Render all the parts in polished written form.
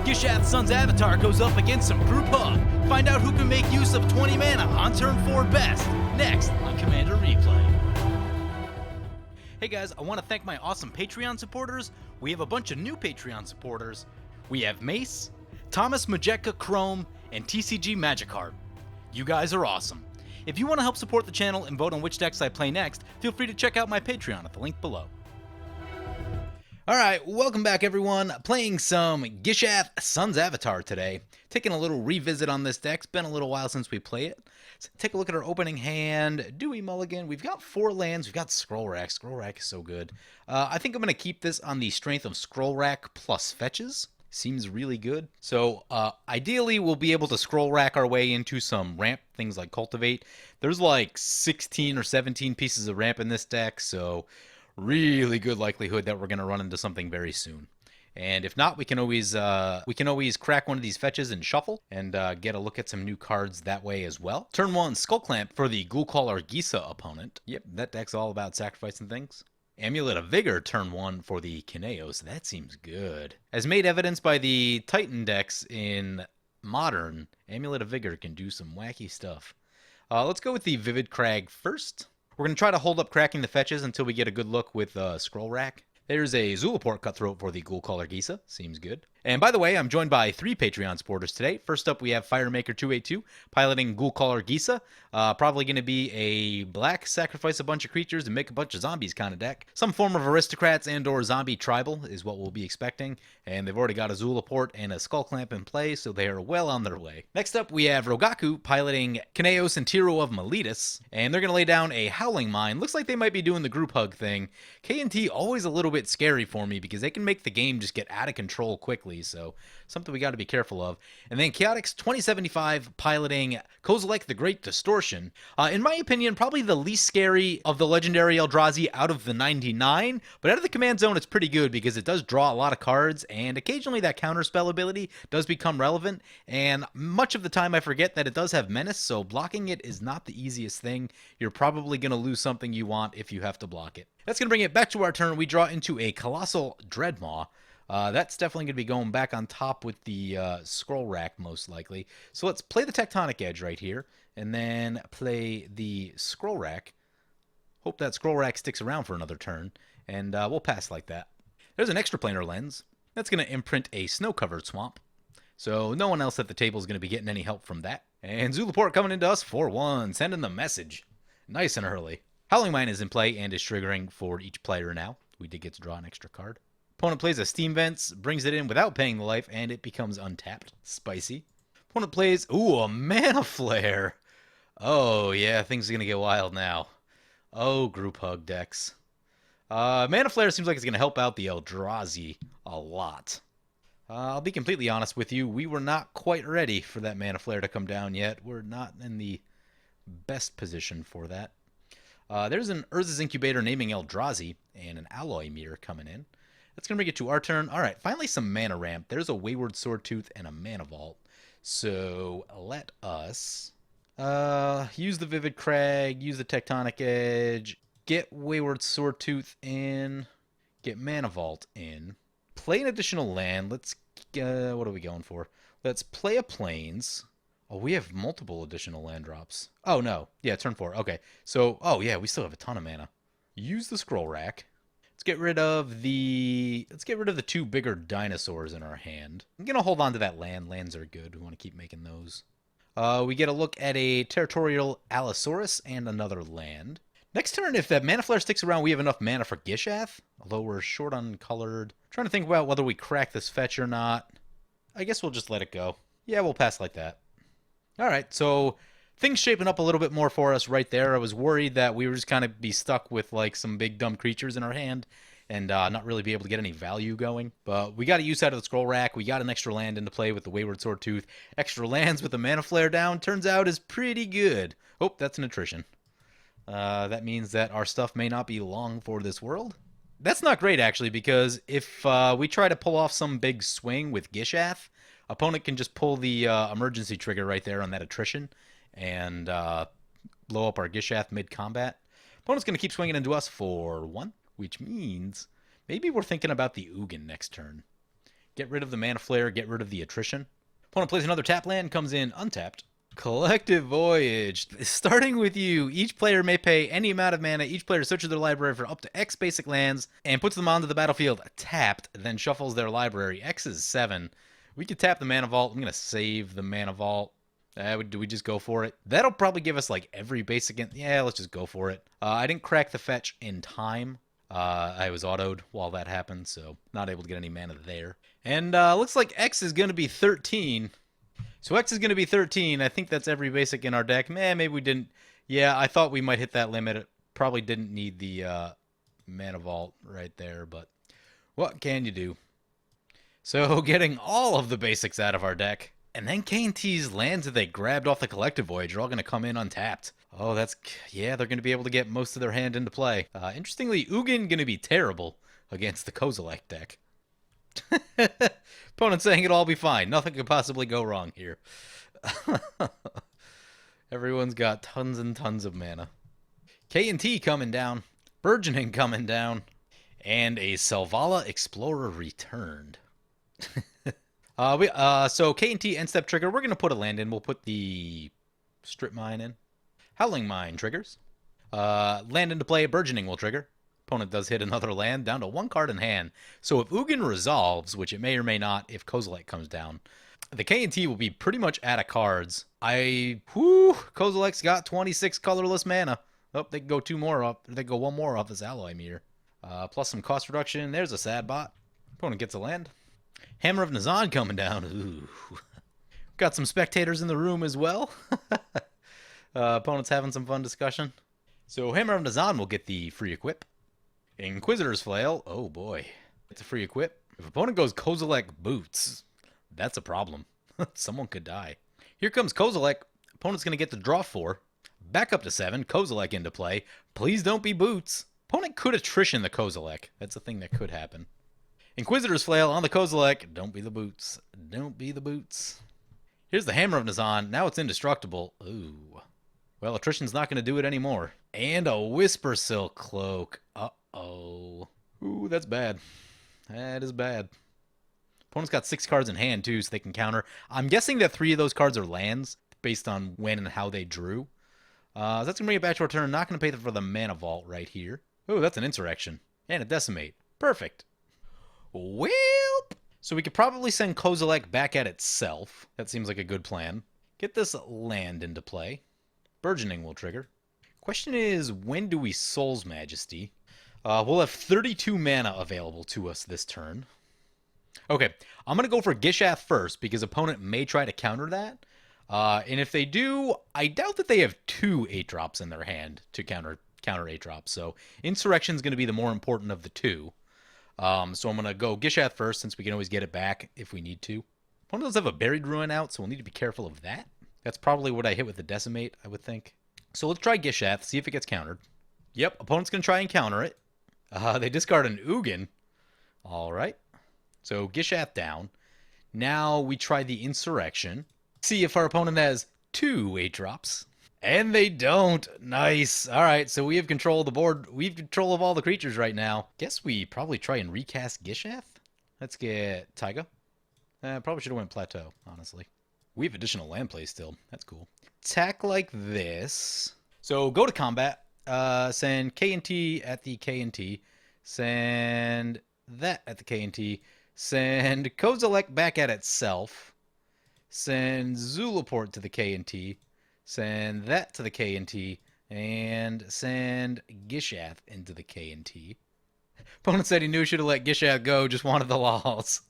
Gisthath's son's avatar goes up against some group hug. Find out who can make use of 20 mana on turn 4 best. Next on Commander Replay. Hey guys, I want to thank my awesome Patreon supporters. We have a bunch of new Patreon supporters. We have Mace, Thomas Majeka Chrome, and TCG Magikarp. You guys are awesome. If you want to help support the channel and vote on which decks I play next, feel free to check out my Patreon at the link below. Alright, welcome back everyone. Playing some Gisthath Son's Avatar today. Taking a little revisit on this deck. It's been a little while since we play it. Let's take a look at our opening hand. Dewey Mulligan. We've got 4 lands. We've got Scroll Rack. Scroll Rack is so good. I think I'm going to keep this on the strength of Scroll Rack plus fetches. Seems really good. So ideally we'll be able to Scroll Rack our way into some ramp, things like Cultivate. There's like 16 or 17 pieces of ramp in this deck, so really good likelihood that we're going to run into something very soon. And if not, we can always crack one of these fetches and shuffle and get a look at some new cards that way as well. Turn 1 Skull Clamp for the Ghoulcaller Gisa opponent. Yep, that deck's all about sacrificing things. Amulet of Vigor, turn 1 for the Kineos. That seems good. As made evidenced by the Titan decks in Modern, Amulet of Vigor can do some wacky stuff. Let's go with the Vivid Crag first. We're going to try to hold up cracking the fetches until we get a good look with Scroll Rack. There's a Zulaport Cutthroat for the Ghoulcaller Gisa. Seems good. And by the way, I'm joined by 3 Patreon supporters today. First up, we have Firemaker282 piloting Ghoulcaller Gisa. Probably going to be a black, sacrifice a bunch of creatures and make a bunch of zombies kind of deck. Some form of aristocrats and or zombie tribal is what we'll be expecting. And they've already got a Zulaport and a Skull Clamp in play, so they are well on their way. Next up, we have Rogaku piloting Kineos and Tiro of Miletus. And they're going to lay down a Howling Mine. Looks like they might be doing the group hug thing. K&T always a little bit scary for me because they can make the game just get out of control quickly. So something we got to be careful of. And then Chaotix 2075 piloting Kozilek the Great Distortion. In my opinion, probably the least scary of the legendary Eldrazi out of the 99. But out of the command zone, it's pretty good because it does draw a lot of cards. And occasionally that counterspell ability does become relevant. And much of the time I forget that it does have Menace. So blocking it is not the easiest thing. You're probably going to lose something you want if you have to block it. That's going to bring it back to our turn. We draw into a Colossal Dreadmaw. That's definitely going to be going back on top with the Scroll Rack, most likely. So let's play the Tectonic Edge right here, and then play the Scroll Rack. Hope that Scroll Rack sticks around for another turn, and we'll pass like that. There's an Extraplanar Lens. That's going to imprint a Snow-Covered Swamp. So no one else at the table is going to be getting any help from that. And Zulaport coming into us 4-1, sending the message. Nice and early. Howling Mine is in play and is triggering for each player now. We did get to draw an extra card. Opponent plays a Steam Vents, brings it in without paying the life, and it becomes untapped. Spicy. Opponent plays, ooh, a Mana Flare. Oh, yeah, things are going to get wild now. Oh, Group Hug decks. Mana Flare seems like it's going to help out the Eldrazi a lot. I'll be completely honest with you, we were not quite ready for that Mana Flare to come down yet. We're not in the best position for that. There's an Urza's Incubator naming Eldrazi, and an Alloy Mirror coming in. That's going to bring it to our turn. All right, finally some Mana Ramp. There's a Wayward Swordtooth and a Mana Vault. So let us use the Vivid Crag, use the Tectonic Edge, get Wayward Swordtooth in, get Mana Vault in, play an additional land. Let's, what are we going for? Let's play a Plains. Oh, we have multiple additional land drops. Oh, no. Yeah, turn 4. Okay. So, oh, yeah, we still have a ton of mana. Use the Scroll Rack. Let's get rid of the 2 bigger dinosaurs in our hand. I'm going to hold on to that land. Lands are good. We want to keep making those. We get a look at a Territorial Allosaurus and another land. Next turn, if that Mana Flare sticks around, we have enough mana for Gisthath. Although we're short on colored. Trying to think about whether we crack this fetch or not. I guess we'll just let it go. Yeah, we'll pass like that. Alright, so things shaping up a little bit more for us right there. I was worried that we were just kind of be stuck with like some big dumb creatures in our hand and not really be able to get any value going. But we got a use out of the Scroll Rack. We got an extra land into play with the Wayward Swordtooth. Extra lands with the Mana Flare down turns out is pretty good. Oh, that's an attrition. That means that our stuff may not be long for this world. That's not great, actually, because if we try to pull off some big swing with Gisthath, opponent can just pull the emergency trigger right there on that attrition and blow up our Gisthath mid-combat. Opponent's going to keep swinging into us for 1, which means maybe we're thinking about the Ugin next turn. Get rid of the Mana Flare, get rid of the Attrition. Opponent plays another tap land, comes in untapped. Collective Voyage. Starting with you, each player may pay any amount of mana. Each player searches their library for up to X basic lands and puts them onto the battlefield tapped, then shuffles their library. X is 7. We could tap the Mana Vault. I'm going to save the Mana Vault. Do we just go for it? That'll probably give us like every basic... Yeah, let's just go for it. I didn't crack the fetch in time. I was autoed while that happened, so not able to get any mana there. And looks like X is going to be 13. So X is going to be 13. I think that's every basic in our deck. Maybe we didn't. Yeah, I thought we might hit that limit. It probably didn't need the Mana Vault right there, but what can you do? So getting all of the basics out of our deck. And then K&T's lands that they grabbed off the Collective Voyage are all going to come in untapped. Oh, that's... Yeah, they're going to be able to get most of their hand into play. Interestingly, Ugin going to be terrible against the Kozilek deck. Opponent saying it'll all be fine. Nothing could possibly go wrong here. Everyone's got tons and tons of mana. K&T coming down. Burgeoning coming down. And a Selvala Explorer returned. So K&T end step trigger. We're going to put a land in. We'll put the Strip Mine in. Howling Mine triggers. Land into play. Burgeoning will trigger. Opponent does hit another land, down to 1 card in hand. So if Ugin resolves, which it may or may not if Kozilek comes down, the K&T will be pretty much out of cards. Kozilek's got 26 colorless mana. Oh, they can go 2 more up. They can go 1 more off this alloy meter. Plus some cost reduction. There's a sad bot. Opponent gets a land. Hammer of Nazan coming down. Ooh. Got some spectators in the room as well. Opponent's having some fun discussion. So Hammer of Nazan will get the free equip. Inquisitor's Flail. Oh boy. It's a free equip. If opponent goes Kozilek Boots, that's a problem. Someone could die. Here comes Kozilek. Opponent's going to get to draw 4. Back up to 7. Kozilek into play. Please don't be Boots. Opponent could attrition the Kozilek. That's a thing that could happen. Inquisitor's Flail on the Kozilek. Don't be the Boots. Don't be the Boots. Here's the Hammer of Nazan. Now it's indestructible. Ooh. Well, attrition's not going to do it anymore. And a Whisper Silk Cloak. Uh-oh. Ooh, that's bad. That is bad. Opponent's got 6 cards in hand, too, so they can counter. I'm guessing that 3 of those cards are lands, based on when and how they drew. So that's going to bring it back to our turn. Not going to pay for the Mana Vault right here. Ooh, that's an Insurrection. And a Decimate. Perfect. Well, so we could probably send Kozilek back at itself. That seems like a good plan. Get this land into play. Burgeoning will trigger. Question is, when do we Soul's Majesty? We'll have 32 mana available to us this turn. Okay, I'm going to go for Gisthath first, because opponent may try to counter that. And if they do, I doubt that they have 2 8-drops in their hand to counter 8-drops. So Insurrection's going to be the more important of the 2. So I'm going to go Gisthath first, since we can always get it back if we need to. Opponent does have a Buried Ruin out, so we'll need to be careful of that. That's probably what I hit with the Decimate, I would think. So let's try Gisthath, see if it gets countered. Yep, opponent's going to try and counter it. They discard an Ugin. All right. So Gisthath down. Now we try the Insurrection. See if our opponent has 2 8-drops. And they don't. Nice. All right, so we have control of the board. We have control of all the creatures right now. Guess we probably try and recast Gisthath. Let's get Taiga. Probably should have went Plateau, honestly. We have additional land play still. That's cool. Attack like this. So go to combat. Send K&T at the K&T. Send that at the K&T. Send Kozilek back at itself. Send Zulaport to the K&T. Send that to the K&T. And send Gisthath into the K&T. Opponent said he knew should have let Gisthath go, just wanted the lols.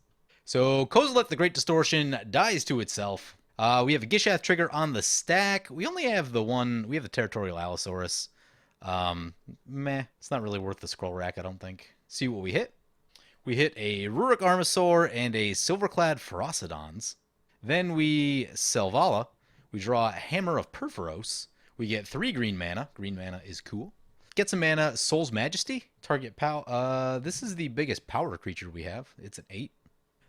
So Kozilek, the Great Distortion, dies to itself. We have a Gisthath trigger on the stack. We only have the one. We have the Territorial Allosaurus. It's not really worth the scroll rack, I don't think. See what we hit. We hit a Rurik Armasaur and a Silverclad Ferocidons. Then we Selvala. We draw a Hammer of Perforos. We get 3 green mana. Green mana is cool. Get some mana. Soul's Majesty. Target power. This is the biggest power creature we have. It's an 8.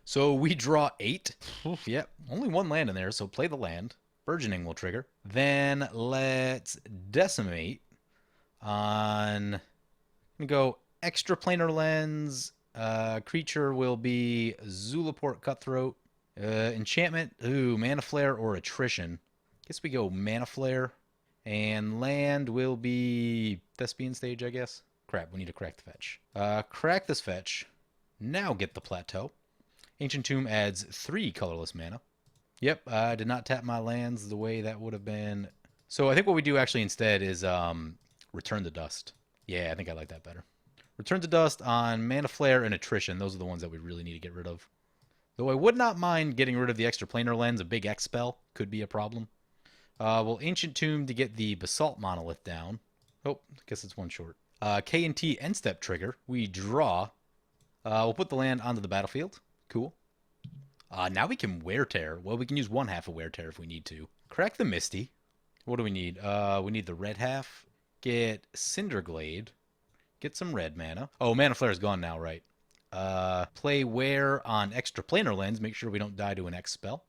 So we draw 8. Oof, yep, only 1 land in there, so play the land. Burgeoning will trigger. Then let's Decimate on... I'm going to go Extra Planar Lens Creature will be Zulaport Cutthroat. Enchantment, ooh, Mana Flare or Attrition. Guess we go Mana Flare. And land will be Thespian Stage, I guess. Crap, we need to crack the fetch. Crack this fetch. Now get the Plateau. Ancient Tomb adds 3 colorless mana. Yep, I did not tap my lands the way that would have been. So I think what we do actually instead is Return to Dust. Yeah, I think I like that better. Return to Dust on Mana Flare and Attrition. Those are the ones that we really need to get rid of. Though I would not mind getting rid of the extra planar lens. A big X spell could be a problem. We'll Ancient Tomb to get the Basalt Monolith down. Oh, I guess it's one short. K&T End Step trigger. We draw. We'll put the land onto the battlefield. Cool. Now we can Wear Tear. Well, we can use one half of Wear Tear if we need to. Crack the Misty. What do we need? We need the red half. Get Cinderglade. Get some red mana. Oh, Mana Flare is gone now, right? Play Wear on extra planar lens. Make sure we don't die to an X spell.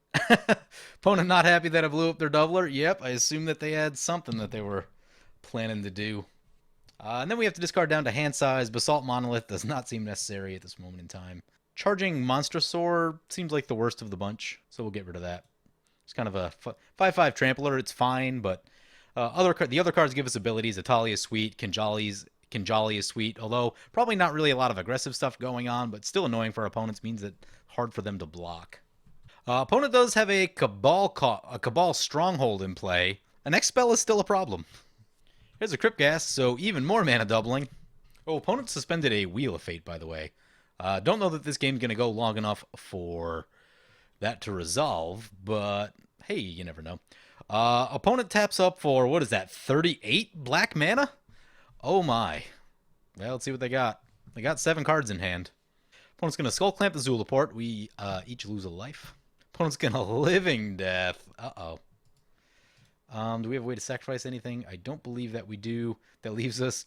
Opponent not happy that I blew up their doubler. Yep, I assume that they had something that they were planning to do. And then we have to discard down to hand size. Basalt Monolith does not seem necessary at this moment in time. Charging Monstrosaur seems like the worst of the bunch, so we'll get rid of that. It's kind of a 5/5 trampler. It's fine, but the other cards give us abilities. Atali is sweet. Kinjali is sweet, although probably not really a lot of aggressive stuff going on, but still annoying for our opponents. Means that hard for them to block. Opponent does have a Cabal Stronghold in play. An X spell is still a problem. Here's a Crypt Gas, so even more mana doubling. Oh, opponent suspended a Wheel of Fate, by the way. Don't know that this game's going to go long enough for that to resolve, but hey, you never know. Opponent taps up for, what is that, 38 black mana? Oh my. Well, let's see what they got. They got 7 cards in hand. Opponent's going to Skull Clamp the Zulaport. We each lose a life. Opponent's going to Living Death. Uh-oh. Do we have a way to sacrifice anything? I don't believe that we do. That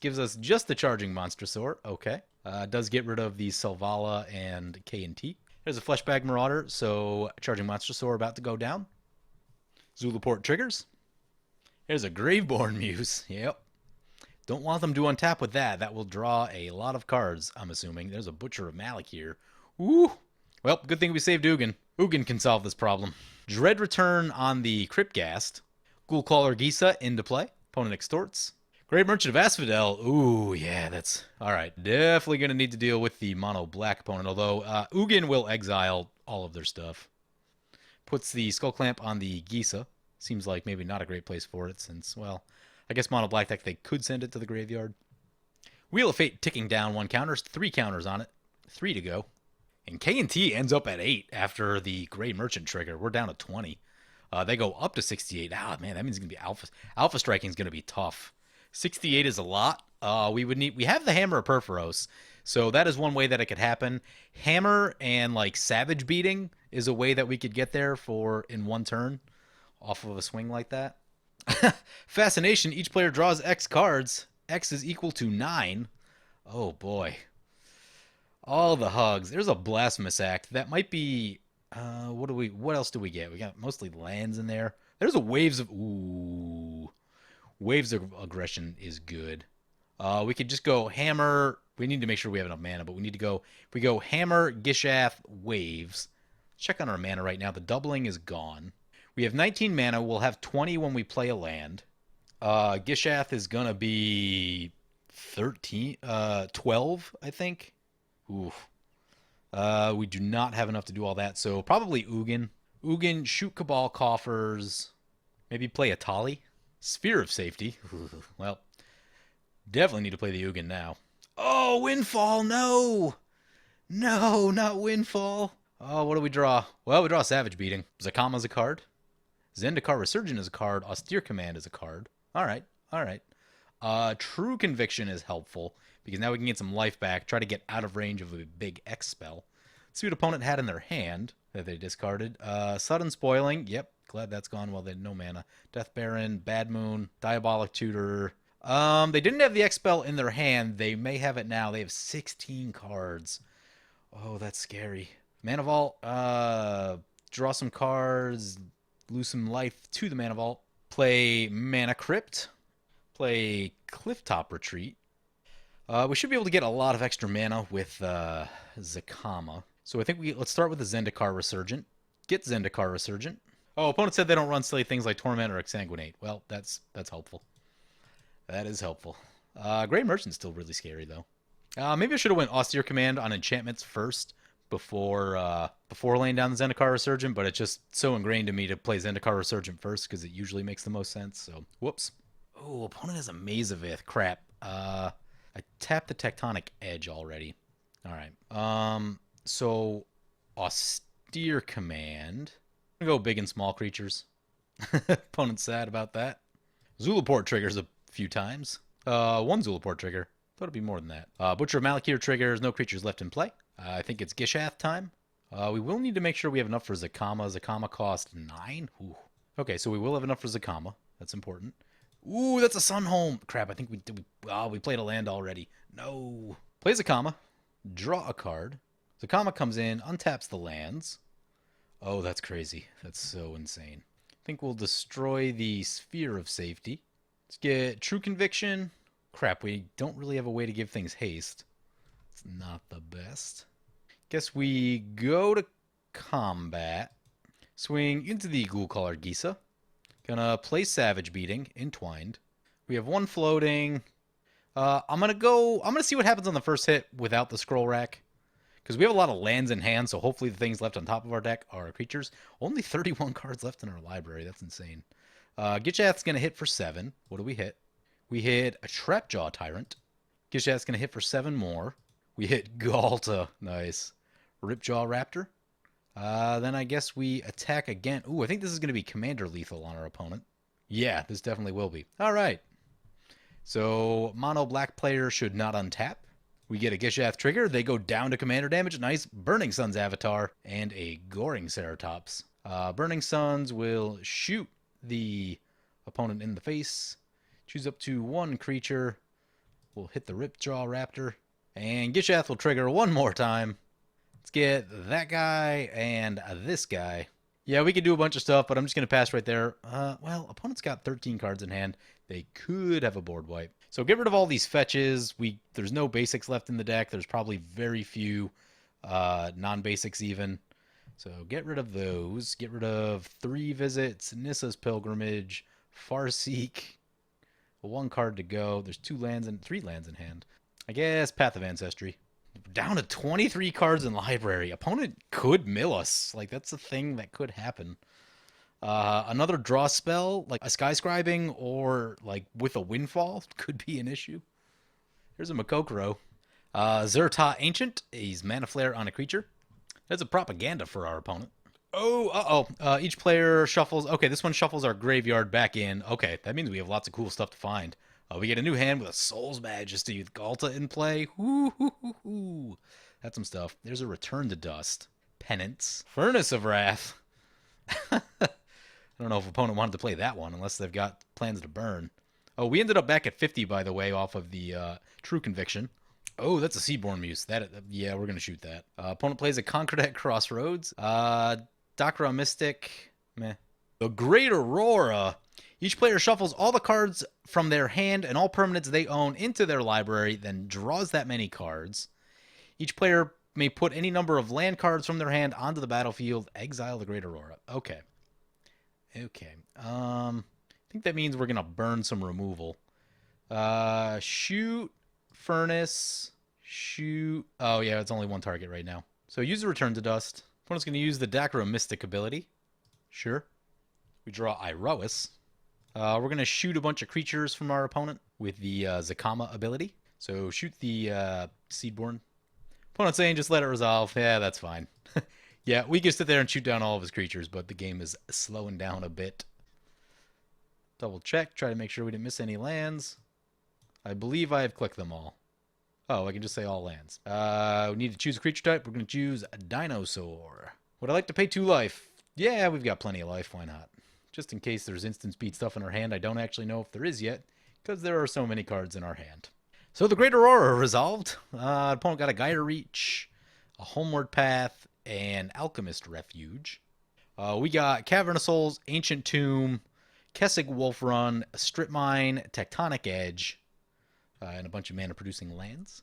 gives us just the Charging Monstrosaur. Okay. Does get rid of the Selvala and K&T. There's a Fleshbag Marauder, so Charging Monstrosaur about to go down. Zulaport triggers. There's a Graveborn Muse. Yep. Don't want them to untap with that. That will draw a lot of cards, I'm assuming. There's a Butcher of Malik here. Ooh. Well, good thing we saved Ugin. Ugin can solve this problem. Dread Return on the Cryptghast. Ghoulcaller Gisa into play. Opponent extorts. Great Merchant of Asphodel. Ooh, yeah, that's... Alright, definitely going to need to deal with the mono-black opponent, although Ugin will exile all of their stuff. Puts the Skull Clamp on the Gisa. Seems like maybe not a great place for it, since, well, I guess mono-black deck, they could send it to the graveyard. Wheel of Fate ticking down 1 counter. 3 counters on it. 3 to go. And K&T ends up at 8 after the Grey Merchant trigger. We're down to 20. They go up to 68. Ah, man, that means it's going to be alpha striking is going to be tough. 68 is a lot. We have the Hammer of Perforos, so that is one way that it could happen. Hammer and like Savage Beating is a way that we could get there in 1 turn off of a swing like that. Fascination, each player draws X cards. X is equal to 9. Oh boy. All the hugs. There's a Blasphemous Act. That might be what else do we get? We got mostly lands in there. There's a Waves of Waves of Aggression is good. We could just go Hammer. We need to make sure we have enough mana, but we need to go, if we go Hammer, Gisthath, Waves. Check on our mana right now. The doubling is gone. We have 19 mana. We'll have 20 when we play a land. Gisthath is going to be 12, I think. Oof. We do not have enough to do all that, so probably Ugin. Ugin, shoot Cabal Coffers. Maybe play Atali. Sphere of Safety. Well, definitely need to play the Ugin now. Oh, Windfall, no! No, not Windfall. Oh, what do we draw? Well, we draw Savage Beating. Zakama's a card. Zendikar Resurgent is a card. Austere Command is a card. Alright, alright. True Conviction is helpful, because now we can get some life back, try to get out of range of a big X spell. Let's see what opponent had in their hand that they discarded. Sudden Spoiling, yep, glad that's gone. Well, they had no mana. Death Baron, Bad Moon, Diabolic Tutor. They didn't have the X spell in their hand. They may have it now. They have 16 cards. Oh, that's scary. Mana Vault, draw some cards, lose some life to the Mana Vault. Play Mana Crypt. Play Clifftop Retreat. We should be able to get a lot of extra mana with Zakama. So I think let's start with the Zendikar Resurgent. Get Zendikar Resurgent. Oh, opponent said they don't run silly things like Torment or Exsanguinate. Well, that's helpful. That is helpful. Great Merchant's still really scary, though. Maybe I should have went Austere Command on enchantments first before laying down the Zendikar Resurgent, but it's just so ingrained in me to play Zendikar Resurgent first because it usually makes the most sense, so whoops. Oh, opponent has a Maze of Ith. Crap. I tapped the Tectonic Edge already. Alright. So Austere Command. I'm gonna go big and small creatures. Opponent's sad about that. Zulaport triggers a few times. One Zulaport trigger. Thought it'd be more than that. Butcher of Malakir triggers, no creatures left in play. I think it's Gisthath time. We will need to make sure we have enough for Zakama. Zakama cost 9. Ooh. Okay, so we will have enough for Zakama. That's important. Ooh, that's a Sunhome. Crap, I think we played a land already. No. Play Zakama. Draw a card. Zakama comes in, untaps the lands. Oh, that's crazy. That's so insane. I think we'll destroy the Sphere of Safety. Let's get True Conviction. Crap, we don't really have a way to give things haste. It's not the best. Guess we go to combat. Swing into the Ghoulcaller Gisa. Gonna play Savage Beating, Entwined. We have one floating. I'm gonna see what happens on the first hit without the Scroll Rack. Because we have a lot of lands in hand, so hopefully the things left on top of our deck are creatures. Only 31 cards left in our library. That's insane. Gisthath's going to hit for 7. What do we hit? We hit a Trapjaw Tyrant. Gisthath's going to hit for 7 more. We hit Galta. Nice. Ripjaw Raptor. Then I guess we attack again. Ooh, I think this is going to be Commander Lethal on our opponent. Yeah, this definitely will be. All right. So, mono black player should not untap. We get a Gisthath trigger. They go down to commander damage. Nice. Burning Sun's Avatar and a Goring Ceratops. Burning Suns will shoot the opponent in the face. Choose up to one creature. We'll hit the Ripjaw Raptor. And Gisthath will trigger one more time. Let's get that guy and this guy. Yeah, we could do a bunch of stuff, but I'm just going to pass right there. Well, opponent's got 13 cards in hand. They could have a board wipe. So get rid of all these fetches. There's no basics left in the deck. There's probably very few non-basics even. So get rid of those. Get rid of 3 visits, Nissa's Pilgrimage, Farseek. 1 card to go. There's 3 lands in hand. I guess Path of Ancestry. Down to 23 cards in library. Opponent could mill us. Like, that's a thing that could happen. Another draw spell, like a Skyscribing or like with a Windfall, could be an issue. Here's a Makokoro. Zerta Ancient. He's Mana Flare on a creature. That's a propaganda for our opponent. Oh, each player shuffles. Okay, this one shuffles our graveyard back in. Okay, that means we have lots of cool stuff to find. We get a new hand with a Soul's Majesty with Galta in play. Woo-hoo-hoo-hoo. That's some stuff. There's a Return to Dust. Penance. Furnace of Wrath. I don't know if opponent wanted to play that one unless they've got plans to burn. Oh, we ended up back at 50, by the way, off of the True Conviction. Oh, that's a Seaborn Muse. Yeah, we're going to shoot that. Opponent plays a Concordat Crossroads. Dakra Mystic. Meh. The Great Aurora. Each player shuffles all the cards from their hand and all permanents they own into their library, then draws that many cards. Each player may put any number of land cards from their hand onto the battlefield. Exile the Great Aurora. Okay. I think that means we're going to burn some removal. Shoot, Furnace, shoot. Oh, yeah, it's only 1 target right now. So use the Return to Dust. Opponent's going to use the Dakra Mystic ability. Sure. We draw Iroas. We're going to shoot a bunch of creatures from our opponent with the Zakama ability. So shoot the Seedborn. Opponent's saying just let it resolve. Yeah, that's fine. Yeah, we can sit there and shoot down all of his creatures, but the game is slowing down a bit. Double check, try to make sure we didn't miss any lands. I believe I have clicked them all. Oh, I can just say all lands. We need to choose a creature type. We're going to choose a Dinosaur. Would I like to pay 2 life? Yeah, we've got plenty of life. Why not? Just in case there's instant speed stuff in our hand. I don't actually know if there is yet, because there are so many cards in our hand. So the Great Aurora resolved. Opponent got a Gaia Reach, a Homeward Path, and Alchemist Refuge. We got Cavern of Souls, Ancient Tomb, Kessig Wolf Run, Strip Mine, Tectonic Edge. and a bunch of mana producing lands.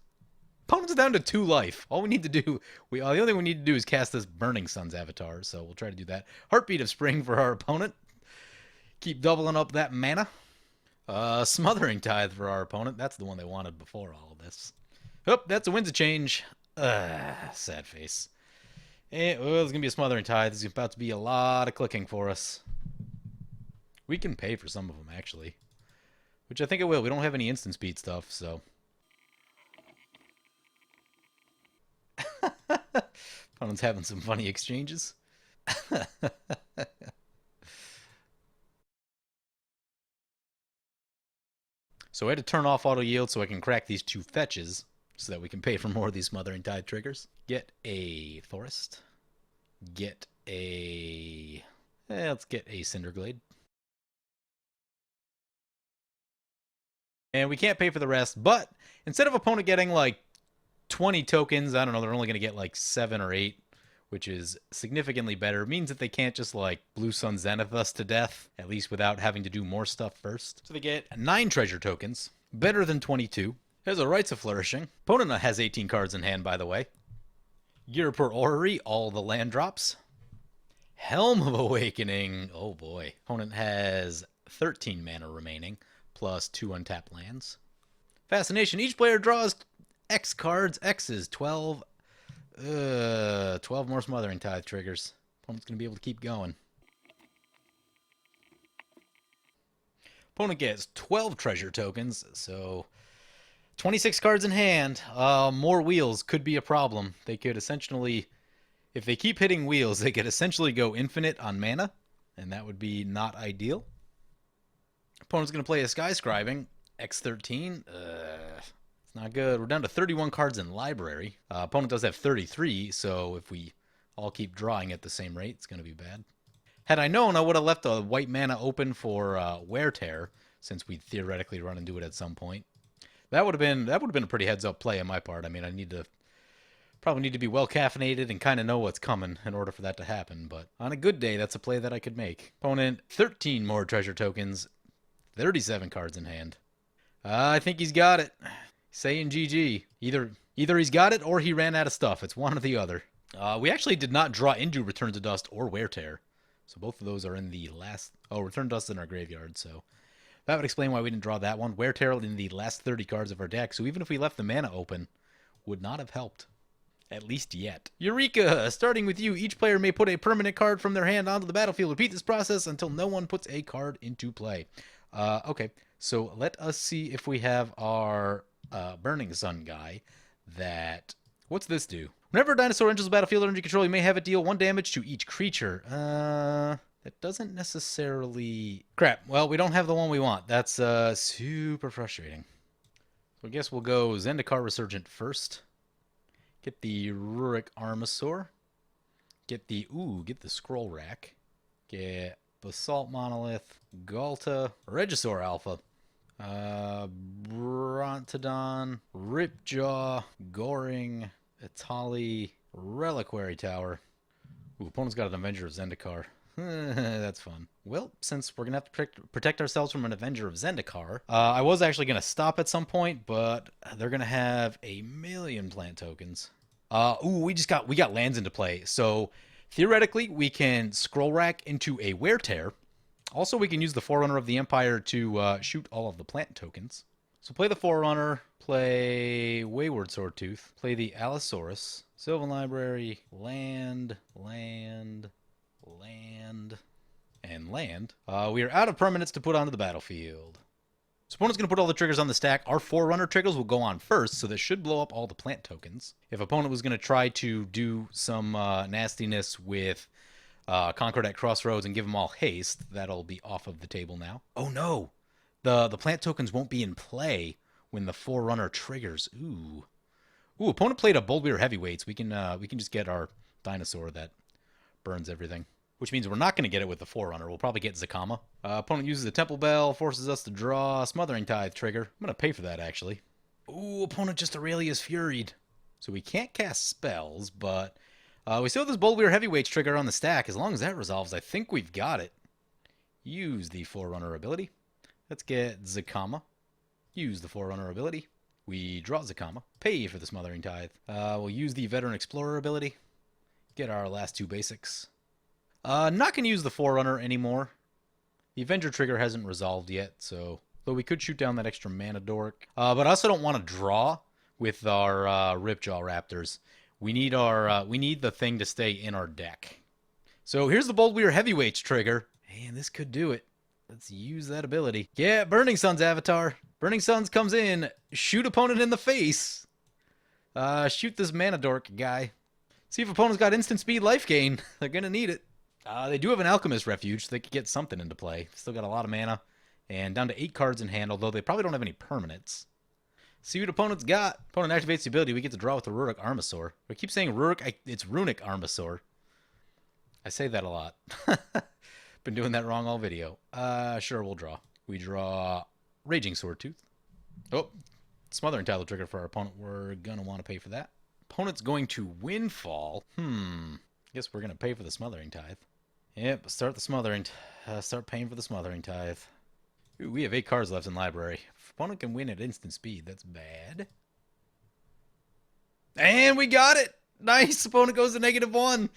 Opponent's down to 2 life. All we need to do, the only thing we need to do is cast this Burning Sun's Avatar, so we'll try to do that. Heartbeat of Spring for our opponent. Keep doubling up that mana. Smothering Tithe for our opponent. That's the one they wanted before all of this. Oh, that's a Winds of Change. Sad face. Well, there's going to be a Smothering Tithe. There's about to be a lot of clicking for us. We can pay for some of them, actually. Which I think it will. We don't have any instant speed stuff, so... Opponent's having some funny exchanges. So I had to turn off auto yield so I can crack these 2 fetches so that we can pay for more of these Smothering Tide triggers. Get a Forest. Get a... let's get a Cinderglade. And we can't pay for the rest, but instead of opponent getting like 20 tokens, I don't know, they're only going to get like 7 or 8, which is significantly better. It means that they can't just like Blue Sun Zenith us to death, at least without having to do more stuff first. So they get 9 treasure tokens, better than 22. There's a Rites of Flourishing. Opponent has 18 cards in hand, by the way. Girapur Orrery, all the land drops. Helm of Awakening, oh boy. Opponent has 13 mana remaining, plus 2 untapped lands. Fascination, each player draws X cards. X is 12. 12 more Smothering Tithe triggers. Opponent's going to be able to keep going. Opponent gets 12 treasure tokens, so 26 cards in hand. More wheels could be a problem. They could essentially, if they keep hitting wheels, they could essentially go infinite on mana, and that would be not ideal. Opponent's going to play a Skyscribing. X13. It's not good. We're down to 31 cards in library. Opponent does have 33, so if we all keep drawing at the same rate, it's going to be bad. Had I known, I would have left a white mana open for Wear Tear, since we'd theoretically run into it at some point. That would have been a pretty heads-up play on my part. I mean, probably need to be well caffeinated and kind of know what's coming in order for that to happen. But on a good day, that's a play that I could make. Opponent 13 more treasure tokens, 37 cards in hand. I think he's got it. Saying GG. Either he's got it or he ran out of stuff. It's one or the other. We actually did not draw into Return to Dust or Wear Tear. So both of those are in the last... Oh, Return to Dust in our graveyard, so... That would explain why we didn't draw that one. Wear Tear in the last 30 cards of our deck, so even if we left the mana open, would not have helped. At least yet. Eureka! Starting with you, each player may put a permanent card from their hand onto the battlefield. Repeat this process until no one puts a card into play. Okay, so let us see if we have our Burning Sun guy that... What's this do? Whenever a dinosaur enters the battlefield under control, you may have it deal 1 damage to each creature. That doesn't necessarily... Crap. Well, we don't have the one we want. That's super frustrating. So I guess we'll go Zendikar Resurgent first. Get the Rurik Armasaur. Get the Scroll Rack. Get Basalt Monolith. Galta. Regisaur Alpha. Brontodon. Ripjaw. Goring. Itali. Reliquary Tower. Ooh, opponent's got an Avenger of Zendikar. That's fun. Well, since we're going to have to protect ourselves from an Avenger of Zendikar, I was actually going to stop at some point, but they're going to have a million plant tokens. We got lands into play. So theoretically, we can Scroll Rack into a Wear Tear. Also, we can use the Forerunner of the Empire to shoot all of the plant tokens. So play the Forerunner, play Wayward Swordtooth, play the Allosaurus, Sylvan Library, land, and land. We are out of permanents to put onto the battlefield. So opponent's going to put all the triggers on the stack. Our Forerunner triggers will go on first, so this should blow up all the plant tokens. If opponent was going to try to do some nastiness with Concord at Crossroads and give them all haste, that'll be off of the table now. Oh no! The plant tokens won't be in play when the Forerunner triggers. Ooh, opponent played a Boldbeer Heavyweights. We can just get our dinosaur that burns everything. Which means we're not going to get it with the Forerunner. We'll probably get Zakama. Opponent uses the Temple Bell, forces us to draw a Smothering Tithe trigger. I'm going to pay for that, actually. Ooh, opponent just Aurelia's Furied. So we can't cast spells, but we still have this Boldbeer Heavyweights trigger on the stack. As long as that resolves, I think we've got it. Use the Forerunner ability. Let's get Zakama. Use the Forerunner ability. We draw Zakama. Pay for the Smothering Tithe. We'll use the Veteran Explorer ability. Get our last 2 basics. Not going to use the Forerunner anymore. The Avenger trigger hasn't resolved yet, so... Though we could shoot down that extra mana dork. But I also don't want to draw with our Ripjaw Raptors. We need the thing to stay in our deck. So here's the Bold Weir Heavyweights trigger. And this could do it. Let's use that ability. Yeah, Burning Sun's Avatar. Burning Suns comes in, shoot opponent in the face. Shoot this mana dork guy. See if opponent's got instant speed life gain. They're going to need it. They do have an Alchemist Refuge, so they could get something into play. Still got a lot of mana. And down to 8 cards in hand, although they probably don't have any permanents. See what opponent's got. Opponent activates the ability. We get to draw with the Ruric Armasaur. I keep saying Ruric. It's Runic Armasaur. I say that a lot. Been doing that wrong all video. Sure, we'll draw. We draw Raging Swordtooth. Oh, Smothering Tithe trigger for our opponent. We're going to want to pay for that. Opponent's going to Windfall. Guess we're going to pay for the Smothering Tithe. Yep, start paying for the Smothering Tithe. Ooh, we have 8 cards left in library. If opponent can win at instant speed, that's bad. And we got it! Nice! Opponent goes to -1.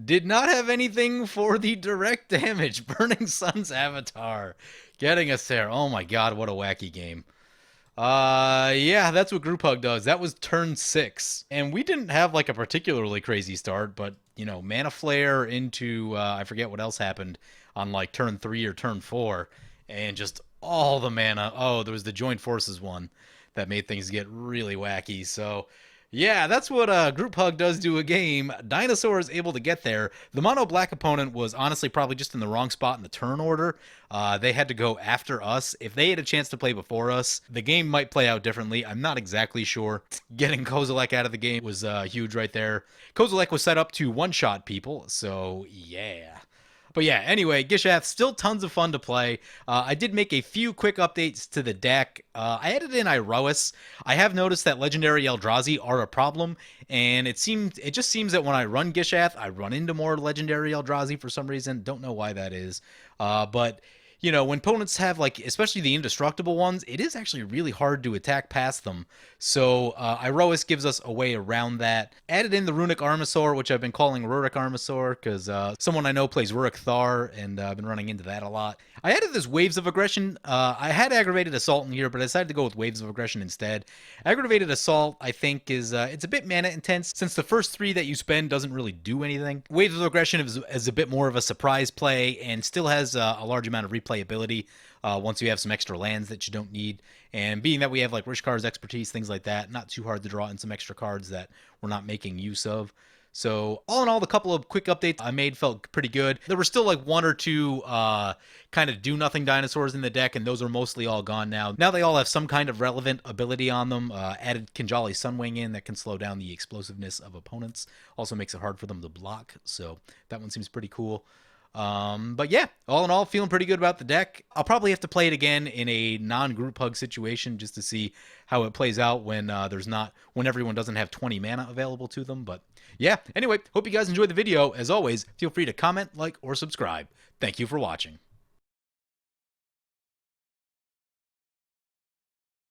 Did not have anything for the direct damage. Burning Sun's Avatar. Getting us there. Oh my god, what a wacky game. Yeah, that's what Group Hug does. That was turn 6. And we didn't have like a particularly crazy start, but, you know, Mana Flare into, I forget what else happened on like turn 3 or turn 4. And just all the mana. Oh, there was the Joint Forces one that made things get really wacky. So, yeah, that's what Group Hug does to a game. Dinosaur is able to get there. The mono black opponent was honestly probably just in the wrong spot in the turn order. They had to go after us. If they had a chance to play before us, the game might play out differently. I'm not exactly sure. Getting Kozilek out of the game was huge right there. Kozilek was set up to one-shot people, so yeah. But yeah, anyway, Gisthath, still tons of fun to play. I did make a few quick updates to the deck. I added in Iroas. I have noticed that Legendary Eldrazi are a problem, and it just seems that when I run Gisthath, I run into more Legendary Eldrazi for some reason. Don't know why that is. But you know, when opponents have, like, especially the indestructible ones, it is actually really hard to attack past them. So Iroas gives us a way around that. Added in the Runic Armasaur, which I've been calling Ruric Armasaur, because someone I know plays Ruric Thar, and I've been running into that a lot. I added this Waves of Aggression. I had Aggravated Assault in here, but I decided to go with Waves of Aggression instead. Aggravated Assault, I think, is it's a bit mana intense, since the first 3 that you spend doesn't really do anything. Waves of Aggression is a bit more of a surprise play, and still has a large amount of replayability once you have some extra lands that you don't need. And being that we have like Rishkar's Expertise, things like that, not too hard to draw in some extra cards that we're not making use of. So all in all, the couple of quick updates I made felt pretty good. There were still like 1 or 2 kind of do-nothing dinosaurs in the deck, and those are mostly all gone now. Now they all have some kind of relevant ability on them. Added Kinjali Sunwing in that can slow down the explosiveness of opponents. Also makes it hard for them to block, so that one seems pretty cool. But yeah, all in all, feeling pretty good about the deck. I'll probably have to play it again in a non-Group Hug situation just to see how it plays out when when everyone doesn't have 20 mana available to them. But yeah, anyway, hope you guys enjoyed the video. As always, feel free to comment, like, or subscribe. Thank you for watching.